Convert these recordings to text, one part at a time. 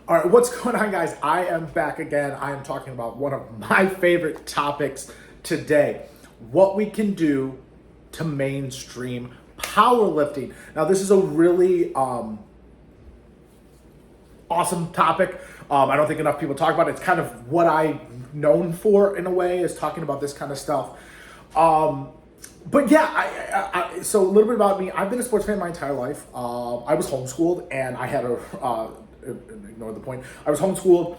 All right, what's going on, guys? I am back again. I am talking about one of my favorite topics today, what we can do to mainstream powerlifting. Now, this is a really awesome topic. I don't think enough people talk about it. It's kind of what I'm known for in a way, is talking about this kind of stuff. But yeah, so a little bit about me. I've been a sports fan my entire life. I was homeschooled, and I had ignore the point. I was homeschooled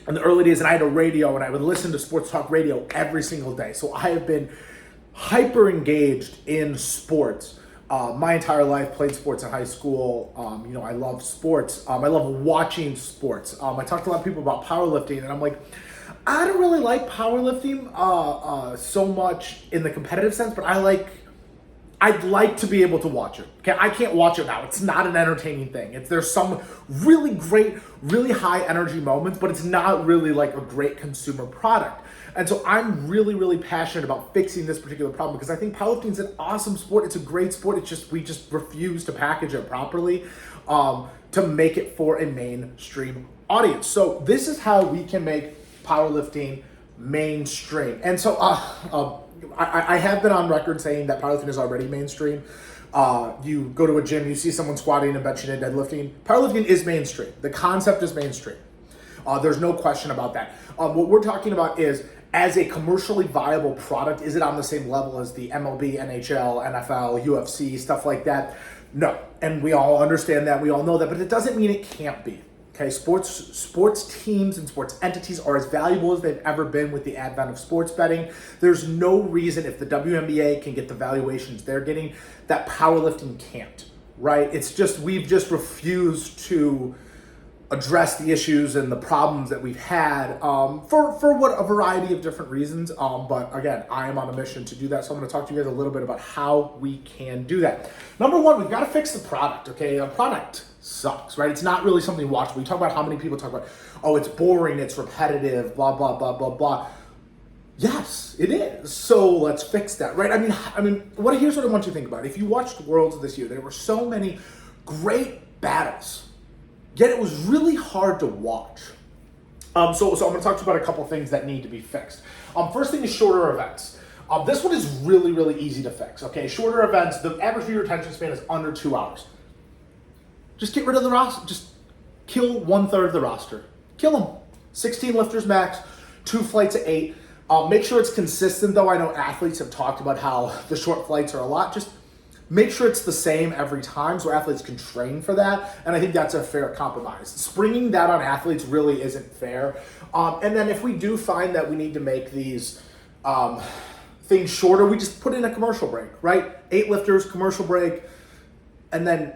in the early days, and I had a radio, and I would listen to sports talk radio every single day. So I have been hyper engaged in sports my entire life. Played sports in high school. I love sports. I love watching sports. I talked to a lot of people about powerlifting, and I'm like, I don't really like powerlifting so much in the competitive sense, but I'd like to be able to watch it. Okay, I can't watch it now. It's not an entertaining thing. There's some really great, really high energy moments, but it's not really like a great consumer product. And so I'm really, really passionate about fixing this particular problem, because I think powerlifting is an awesome sport. It's a great sport. We just refuse to package it properly to make it for a mainstream audience. So this is how we can make powerlifting mainstream. And so I have been on record saying that powerlifting is already mainstream. You go to a gym, you see someone squatting and benching and deadlifting. Powerlifting is mainstream. The concept is mainstream. There's no question about that. What we're talking about is, as a commercially viable product, is it on the same level as the MLB, NHL, NFL, UFC, stuff like that? No. And we all understand that. We all know that. But it doesn't mean it can't be. Okay, sports teams and sports entities are as valuable as they've ever been with the advent of sports betting. There's no reason, if the WNBA can get the valuations they're getting, that powerlifting can't, right? It's just, we've just refused to address the issues and the problems that we've had for what a variety of different reasons. But again, I am on a mission to do that. So I'm going to talk to you guys a little bit about how we can do that. Number one, we've got to fix the product, okay? A product sucks, right? It's not really something watchable. We talk about how many people talk about, oh, it's boring, it's repetitive, blah, blah, blah, blah, blah. Yes, it is. So let's fix that, right? Here's what I want you to think about. If you watched Worlds this year, there were so many great battles, yet it was really hard to watch. So I'm going to talk to you about a couple things that need to be fixed. First thing is shorter events. This one is really, really easy to fix, okay? Shorter events, the average viewer attention span is under 2 hours. Just get rid of the roster. Just kill 1/3 of the roster. Kill them. 16 lifters max, 2 flights of 8. Make sure it's consistent, though. I know athletes have talked about how the short flights are a lot. Just make sure it's the same every time so athletes can train for that. And I think that's a fair compromise. Springing that on athletes really isn't fair. And then if we do find that we need to make these things shorter, we just put in a commercial break, right? 8 lifters, commercial break, and then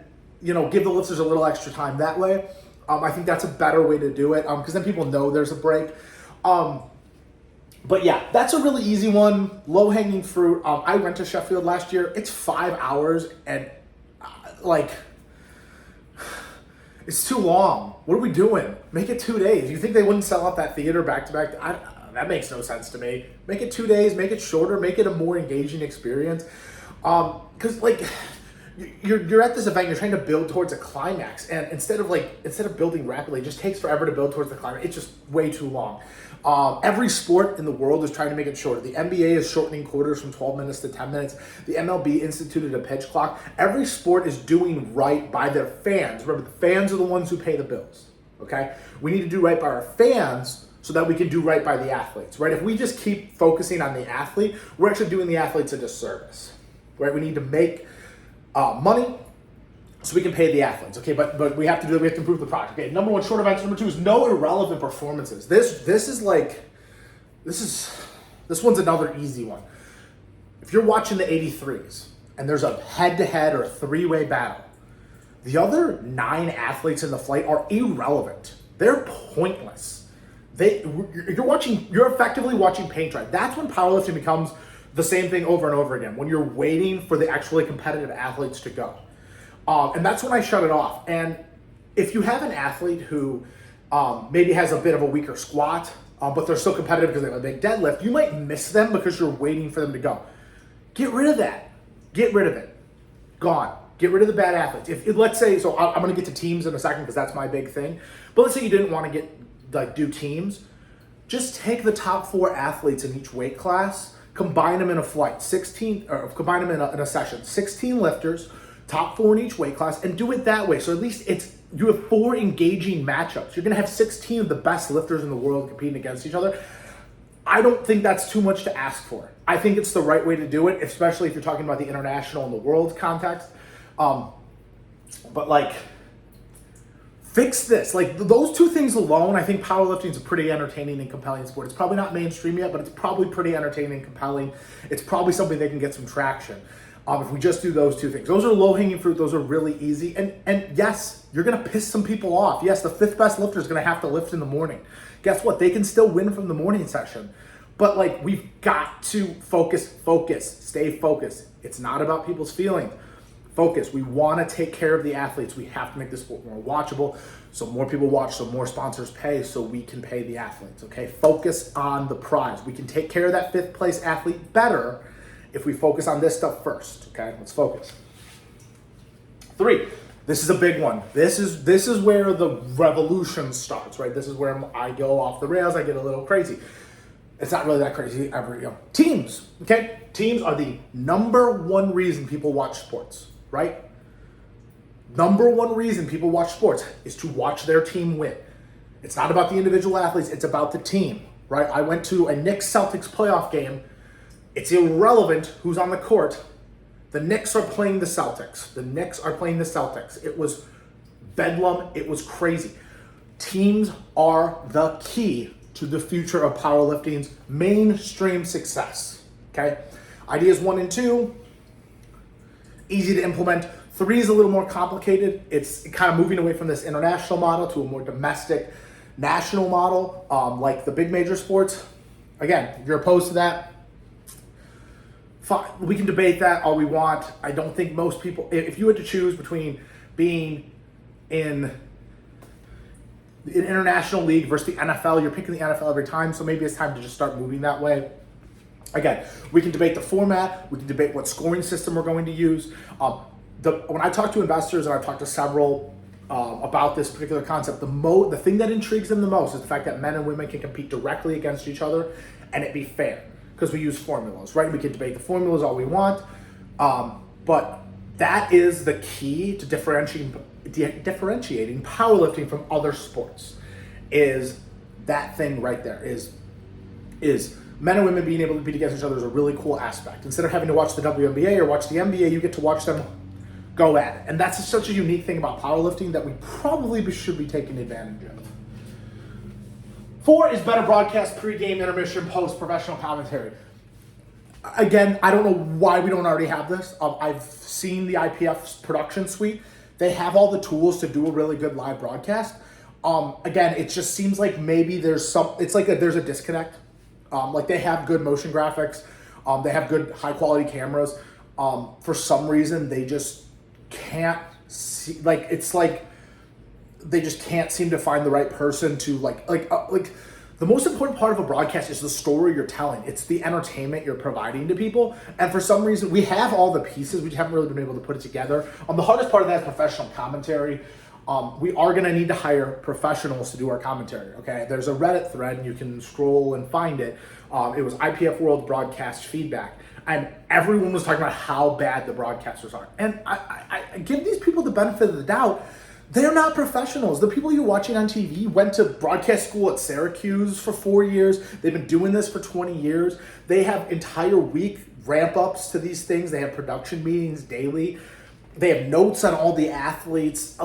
give the lifters a little extra time that way. I think that's a better way to do it, because then people know there's a break. But yeah, that's a really easy one, low-hanging fruit. I went to Sheffield last year. It's 5 hours, and it's too long. What are we doing? Make it 2 days. You think they wouldn't sell out that theater back-to-back? That makes no sense to me. Make it 2 days, make it shorter, make it a more engaging experience. Because you're at this event, you're trying to build towards a climax, and instead of building rapidly, it just takes forever to build towards the climax. It's just way too long. Every sport in the world is trying to make it shorter. The NBA is shortening quarters from 12 minutes to 10 minutes. The MLB instituted a pitch clock. Every sport is doing right by their fans. Remember, the fans are the ones who pay the bills, okay? We need to do right by our fans so that we can do right by the athletes, right? If we just keep focusing on the athlete, we're actually doing the athletes a disservice, right? We need to make money so we can pay the athletes, okay? But we have to improve the product. Okay, number one, short events. Number two is no irrelevant performances. This one's another easy one. If you're watching the 83s and there's a head-to-head or a 3-way battle, the other 9 athletes in the flight are irrelevant. They're pointless. You're effectively watching paint dry. That's when powerlifting becomes the same thing over and over again, when you're waiting for the actually competitive athletes to go. And that's when I shut it off. And if you have an athlete who maybe has a bit of a weaker squat, but they're still competitive because they have a big deadlift, you might miss them because you're waiting for them to go. Get rid of that. Get rid of it. Gone. Get rid of the bad athletes. If let's say, so I'm going to get to teams in a second because that's my big thing. But let's say you didn't want to do teams. Just take the top 4 athletes in each weight class, combine them in a flight, combine them in a session, 16 lifters, top 4 in each weight class, and do it that way. So at least you have 4 engaging matchups. You're going to have 16 of the best lifters in the world competing against each other. I don't think that's too much to ask for. I think it's the right way to do it, especially if you're talking about the international and the world context. But like, fix this. Like, those 2 things alone, I think powerlifting is a pretty entertaining and compelling sport. It's probably not mainstream yet, but it's probably pretty entertaining and compelling. It's probably something they can get some traction. If we just do those 2 things. Those are low-hanging fruit. Those are really easy. And yes, you're going to piss some people off. Yes, the 5th best lifter is going to have to lift in the morning. Guess what? They can still win from the morning session. But like, we've got to focus, stay focused. It's not about people's feelings. Focus. We want to take care of the athletes. We have to make this sport more watchable, so more people watch, so more sponsors pay, so we can pay the athletes, okay? Focus on the prize. We can take care of that 5th place athlete better if we focus on this stuff first, okay? Let's focus. 3, this is a big one. This is where the revolution starts, right? This is where I go off the rails. I get a little crazy. It's not really that crazy ever, Teams, okay? Teams are the number 1 reason people watch sports, right? Number 1 reason people watch sports is to watch their team win. It's not about the individual athletes, it's about the team, right? I went to a Knicks-Celtics playoff game. It's irrelevant who's on the court. The Knicks are playing the Celtics. It was bedlam. It was crazy. Teams are the key to the future of powerlifting's mainstream success, okay? Ideas 1 and 2, easy to implement. 3 is a little more complicated. It's kind of moving away from this international model to a more domestic national model, like the big major sports. Again, if you're opposed to that, fine. We can debate that all we want. I don't think most people, if you had to choose between being in an international league versus the NFL, you're picking the NFL every time, so maybe it's time to just start moving that way. Again, we can debate the format, we can debate what scoring system we're going to use. When I talk to investors, and I've talked to several about this particular concept, the thing that intrigues them the most is the fact that men and women can compete directly against each other and it be fair, because we use formulas, right? We can debate the formulas all we want, but that is the key to differentiating powerlifting from other sports. Is that thing right there? Is men and women being able to compete against each other is a really cool aspect. Instead of having to watch the WNBA or watch the NBA, you get to watch them go at it. And that's such a unique thing about powerlifting that we probably should be taking advantage of. 4 is better broadcast, pre-game, intermission, post, professional commentary. Again, I don't know why we don't already have this. I've seen the IPF's production suite. They have all the tools to do a really good live broadcast. Again, it just seems like maybe there's there's a disconnect. Like, they have good motion graphics. They have good high quality cameras. For some reason, they just can't see, they just can't seem to find the right person to the most important part of a broadcast is the story you're telling. It's the entertainment you're providing to people. And for some reason, we have all the pieces. We haven't really been able to put it together. The hardest part of that is professional commentary. We are going to need to hire professionals to do our commentary, okay? There's a Reddit thread, and you can scroll and find it. It was IPF World Broadcast Feedback. And everyone was talking about how bad the broadcasters are. And I give these people the benefit of the doubt. They're not professionals. The people you're watching on TV went to broadcast school at Syracuse for 4 years. They've been doing this for 20 years. They have entire week ramp-ups to these things. They have production meetings daily. They have notes on all the athletes.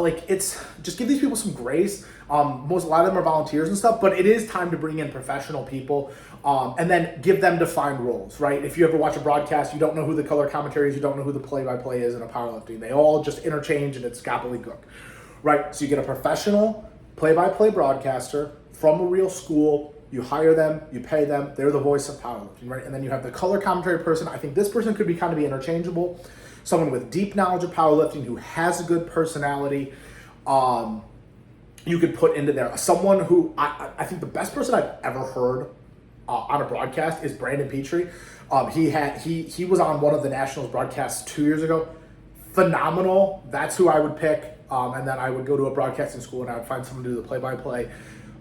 Just give these people some grace. A lot of them are volunteers and stuff, but it is time to bring in professional people and then give them defined roles, right? If you ever watch a broadcast, you don't know who the color commentary is, you don't know who the play-by-play is in a powerlifting. They all just interchange and it's gobbledygook, right? So you get a professional play-by-play broadcaster from a real school. You hire them, you pay them, they're the voice of powerlifting, right? And then you have the color commentary person. I think this person could be interchangeable. Someone with deep knowledge of powerlifting who has a good personality, you could put into there. Someone who, I think the best person I've ever heard on a broadcast is Brandon Petrie. He was on one of the Nationals broadcasts 2 years ago. phenomenal, that's who I would pick. And then I would go to a broadcasting school and I would find someone to do the play-by-play.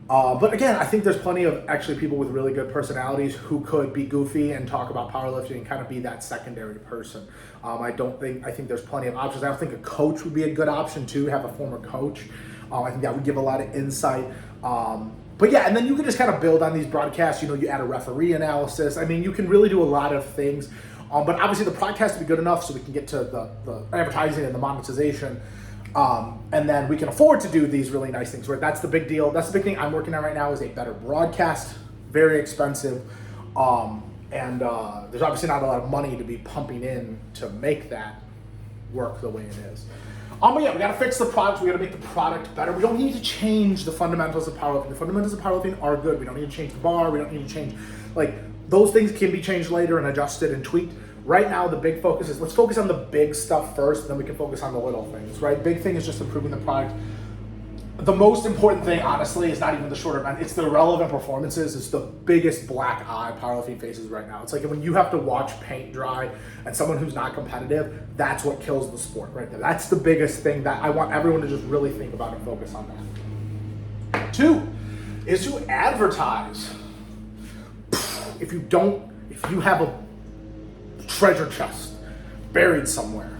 But again, I think there's plenty of actually people with really good personalities who could be goofy and talk about powerlifting and kind of be that secondary person. I think there's plenty of options. I don't think a coach would be a good option too, have a former coach. I think that would give a lot of insight. But yeah, and then you can just kind of build on these broadcasts. You add a referee analysis. I mean, you can really do a lot of things. But obviously the product has to be good enough so we can get to the advertising and the monetization. And then we can afford to do these really nice things, right? That's the big deal. That's the big thing I'm working on right now is a better broadcast, very expensive. And there's obviously not a lot of money to be pumping in to make that work the way it is. But yeah, we gotta fix the product. We gotta make the product better. We don't need to change the fundamentals of powerlifting. The fundamentals of powerlifting are good. We don't need to change the bar. We don't need to change, those things can be changed later and adjusted and tweaked. Right now, the big focus is let's focus on the big stuff first, and then we can focus on the little things, right? Big thing is just improving the product. The most important thing, honestly, is not even the short event. It's the relevant performances. It's the biggest black eye powerlifting faces right now. It's like when you have to watch paint dry and someone who's not competitive, that's what kills the sport right there. That's the biggest thing that I want everyone to just really think about and focus on that. 2 is to advertise. If you have a treasure chest buried somewhere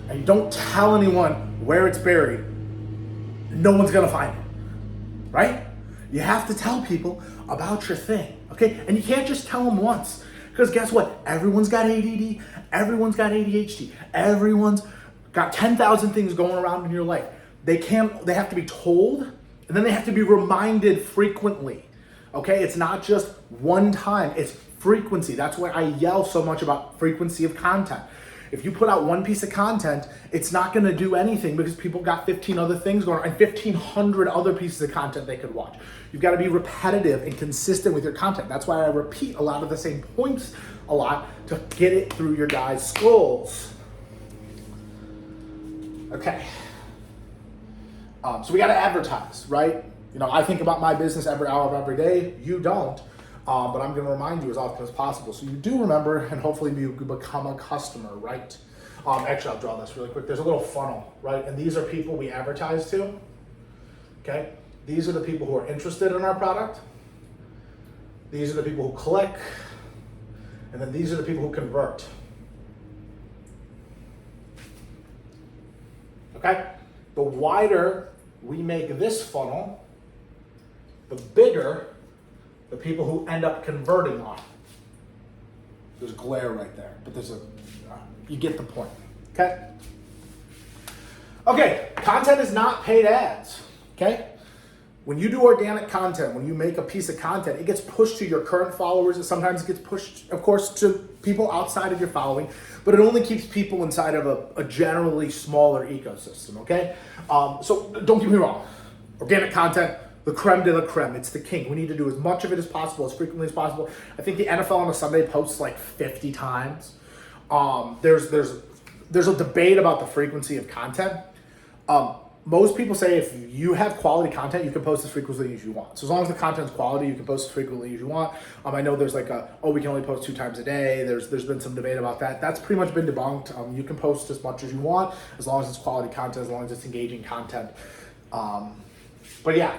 and you don't tell anyone where it's buried, no one's gonna find it, right? You have to tell people about your thing, okay? And you can't just tell them once, because guess what? Everyone's got ADD, everyone's got ADHD, everyone's got 10,000 things going around in your life. They have to be told, and then they have to be reminded frequently, okay? It's not just one time, it's frequency. That's why I yell so much about frequency of content. If you put out one piece of content, it's not gonna do anything because people got 15 other things going on and 1,500 other pieces of content they could watch. You've gotta be repetitive and consistent with your content. That's why I repeat a lot of the same points a lot to get it through your guys' skulls. Okay. So we gotta advertise, right? I think about my business every hour of every day. You don't. But I'm going to remind you as often as possible so you do remember and hopefully you become a customer, right? Actually, I'll draw this really quick. There's a little funnel, right? And these are people we advertise to, okay? These are the people who are interested in our product. These are the people who click. And then these are the people who convert. Okay? The wider we make this funnel, the bigger the people who end up converting on. There's glare right there, but you get the point, okay? Okay, content is not paid ads, okay? When you do organic content, when you make a piece of content, it gets pushed to your current followers, and sometimes it gets pushed, of course, to people outside of your following, but it only keeps people inside of a generally smaller ecosystem, okay? So don't get me wrong, organic content, the creme de la creme. It's the king. We need to do as much of it as possible, as frequently as possible. I think the NFL on a Sunday posts 50 times. There's a debate about the frequency of content. Most people say if you have quality content, you can post as frequently as you want. So as long as the content's quality, you can post as frequently as you want. I know there's we can only post 2 times a day. There's been some debate about that. That's pretty much been debunked. You can post as much as you want, as long as it's quality content, as long as it's engaging content. But yeah.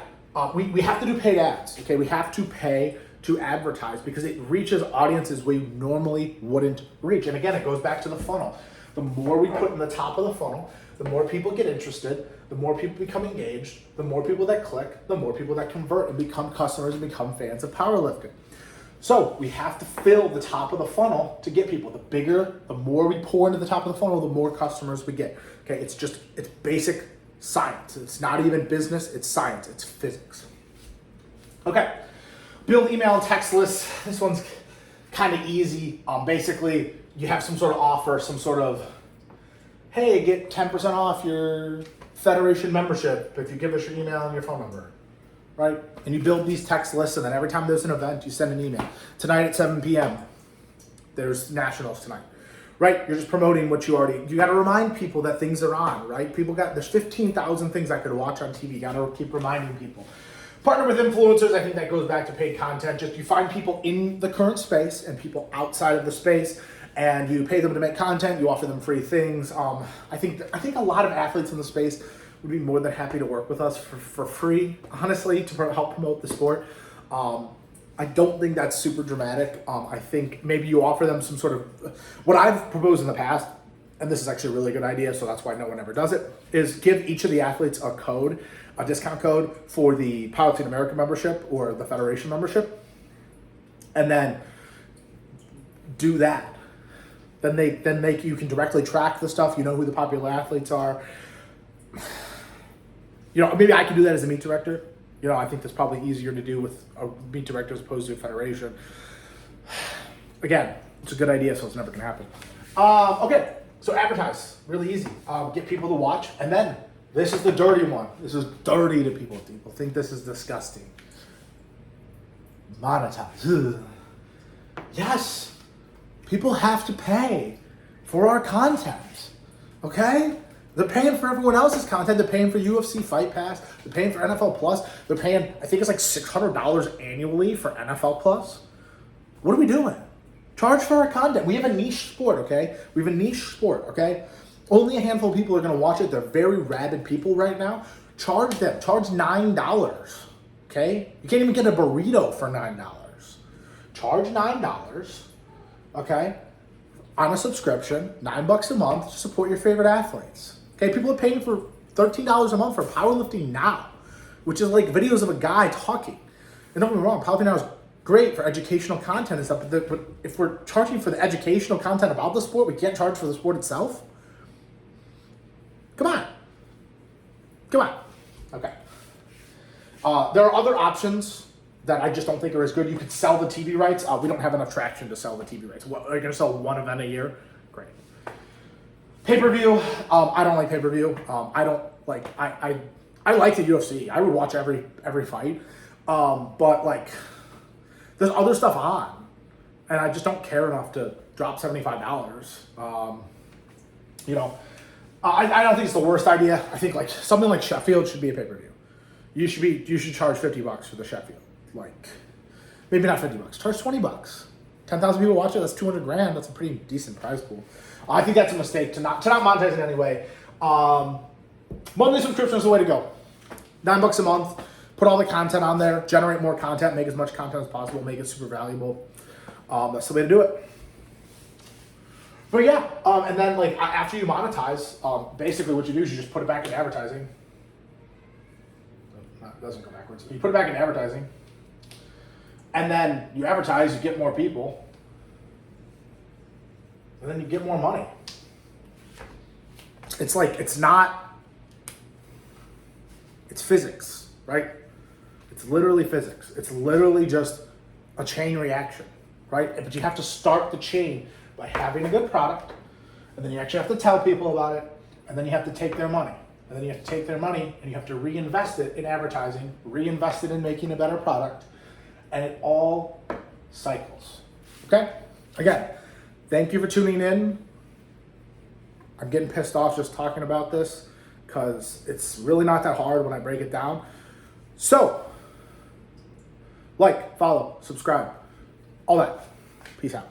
We have to do paid ads, okay? We have to pay to advertise because it reaches audiences we normally wouldn't reach. And again, it goes back to the funnel. The more we put in the top of the funnel, the more people get interested, the more people become engaged, the more people that click, the more people that convert and become customers and become fans of powerlifting. So we have to fill the top of the funnel to get people. The more we pour into the top of the funnel, the more customers we get, okay? It's basic science. It's not even business, it's science, it's physics. Okay, build email and text lists. This one's kind of easy. Basically, you have some sort of offer, some sort of, hey, get 10% off your Federation membership if you give us your email and your phone number, right? And you build these text lists, and then every time there's an event, you send an email. Tonight at 7 p.m., there's nationals tonight. Right, you're just promoting what you got to remind people that things are on, right? There's 15,000 things I could watch on TV. You got to keep reminding people. Partner with influencers, I think that goes back to paid content. Just you find people in the current space and people outside of the space, and you pay them to make content. You offer them free things. I think a lot of athletes in the space would be more than happy to work with us for free, honestly, to help promote the sport. I don't think that's super dramatic. I think maybe you offer them some sort of, what I've proposed in the past, and this is actually a really good idea, so that's why no one ever does it, is give each of the athletes a code, a discount code for the Powerlifting America membership or the Federation membership, and then do that. Then you can directly track the stuff. You know who the popular athletes are. Maybe I can do that as a meet director. I think that's probably easier to do with a meet director as opposed to a federation. Again, it's a good idea, so it's never going to happen. Okay, so advertise. Really easy. Get people to watch. And then, this is the dirty one. This is dirty to people. People think this is disgusting. Monetize. Ugh. Yes, people have to pay for our content. Okay? They're paying for everyone else's content. They're paying for UFC Fight Pass. They're paying for NFL Plus. They're paying, I think it's like $600 annually for NFL Plus. What are we doing? Charge for our content. We have a niche sport, okay? We have a niche sport, okay? Only a handful of people are going to watch it. They're very rabid people right now. Charge them. Charge $9, okay? You can't even get a burrito for $9. Charge $9, okay? On a subscription, $9 a month to support your favorite athletes. Okay, people are paying for $13 a month for Powerlifting Now, which is like videos of a guy talking. And don't get me wrong, Powerlifting Now is great for educational content and stuff, but if we're charging for the educational content about the sport, we can't charge for the sport itself? Come on. Okay. There are other options that I just don't think are as good. You could sell the TV rights. We don't have enough traction to sell the TV rights. Are you going to sell one event a year? Great. Pay-per-view. I don't like pay-per-view. I don't like. I like the UFC. I would watch every fight. But like, there's other stuff on, and I just don't care enough to drop $75. I don't think it's the worst idea. I think like something like Sheffield should be a pay-per-view. You should charge $50 for the Sheffield. Like, maybe not $50. Charge $20. 10,000 people watch it. That's $200,000. That's a pretty decent prize pool. I think that's a mistake to not monetize it anyway. Monthly subscription is the way to go. $9 a month. Put all the content on there. Generate more content. Make as much content as possible. Make it super valuable. That's the way to do it. But yeah, and then like after you monetize, basically what you do is you just put it back in advertising. It doesn't go backwards. You put it back in advertising. And then you advertise, you get more people, and then you get more money. It's like, it's physics, right? It's literally physics. It's literally just a chain reaction, right? But you have to start the chain by having a good product, and then you actually have to tell people about it, and then you have to take their money. And then you have to take their money and you have to reinvest it in advertising, reinvest it in making a better product, and it all cycles. Okay? Again, thank you for tuning in. I'm getting pissed off just talking about this because it's really not that hard when I break it down. So, like, follow, subscribe, all that. Peace out.